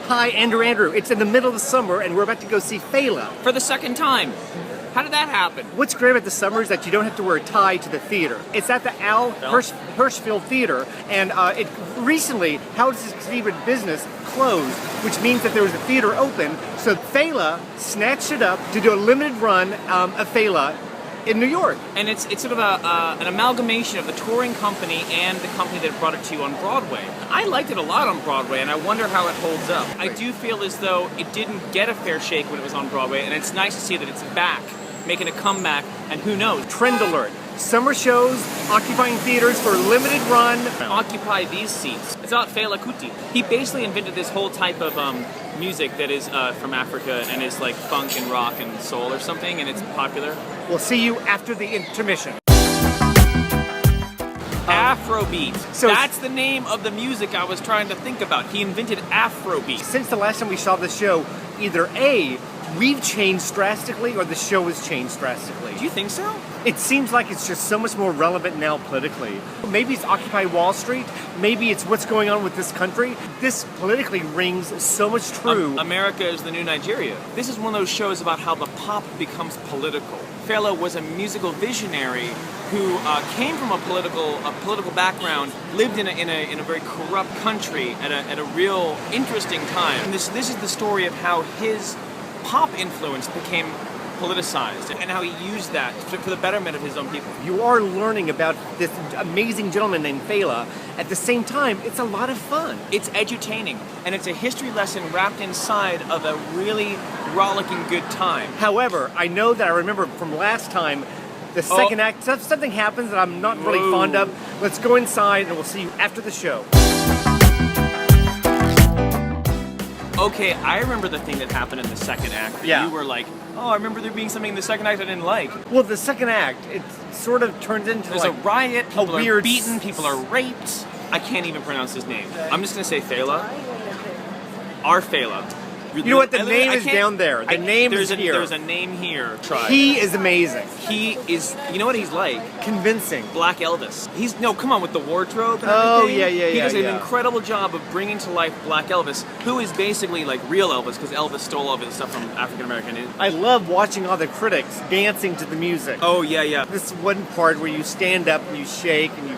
Hi, Andrew. It's in the middle of the summer, and we're about to go see Fela. For the second time. How did that happen? What's great about the summer is that you don't have to wear a tie to the theater. It's at the Hirschfeld Theatre, and it recently, how to succeed in business, closed, which means that there was a theater open. So Fela snatched it up to do a limited run of Fela in New York. And it's sort of an amalgamation of the touring company and the company that brought it to you on Broadway. I liked it a lot on Broadway, and I wonder how it holds up. I do feel as though it didn't get a fair shake when it was on Broadway, and it's nice to see that it's back, making a comeback, and who knows? Trend alert. Summer shows, occupying theaters for a limited run. Occupy these seats. It's about Fela Kuti. He basically invented this whole type of music that is from Africa and is like funk and rock and soul or something, and it's popular. We'll see you after the intermission. Afrobeat. So that's the name of the music I was trying to think about. He invented Afrobeat. Since the last time we saw the show, either A, we've changed drastically, or the show has changed drastically. Do you think so? It seems like it's just so much more relevant now politically. Maybe it's Occupy Wall Street. Maybe it's what's going on with this country. This politically rings so much true. America is the new Nigeria. This is one of those shows about how the pop becomes political. Fela was a musical visionary who came from a political background, lived in a very corrupt country at a real interesting time. And this is the story of how his pop influence became politicized and how he used that for the betterment of his own people. You are learning about this amazing gentleman named Fela. At the same time, it's a lot of fun. It's edutaining, and it's a history lesson wrapped inside of a really rollicking good time. However, I know that I remember from last time, the second act, something happens that I'm not really fond of. Let's go inside and we'll see you after the show. Okay, I remember the thing that happened in the second act. Yeah. You were like, oh, I remember there being something in the second act I didn't like. Well, the second act, it sort of turns into There's a riot, people are beaten, people people are raped. I can't even pronounce his name. I'm just gonna say Fela. Our Fela. You know what? The name is down there. The name is here. There's a name here. Try. He is amazing. He is. You know what he's like? Convincing. Black Elvis. Come on, with the wardrobe and Oh, everything. yeah. He does an incredible job of bringing to life Black Elvis, who is basically like real Elvis, because Elvis stole all of his stuff from African American. I love watching all the critics dancing to the music. Oh, yeah. This one part where you stand up and you shake and you...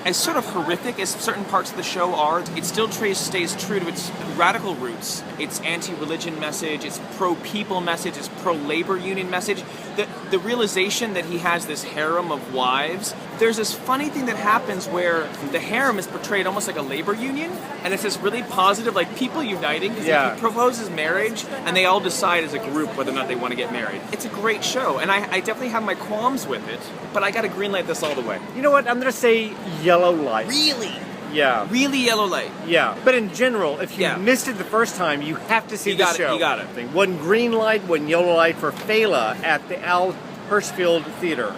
As sort of horrific as certain parts of the show are, it still stays true to its radical roots. Its anti-religion message, its pro-people message, its pro-labor union message. The realization that he has this harem of wives. There's this funny thing that happens where the harem is portrayed almost like a labor union, and it's this really positive, like people uniting, because he proposes marriage, and they all decide as a group whether or not they want to get married. It's a great show, and I definitely have my qualms with it, but I got to greenlight this all the way. You know what? I'm going to say yellow light. Really? Yeah. Really yellow light? Yeah. But in general, if you missed it the first time, you have to see the show. You got it. One green light, one yellow light for Fela at the Hirschfeld Theatre.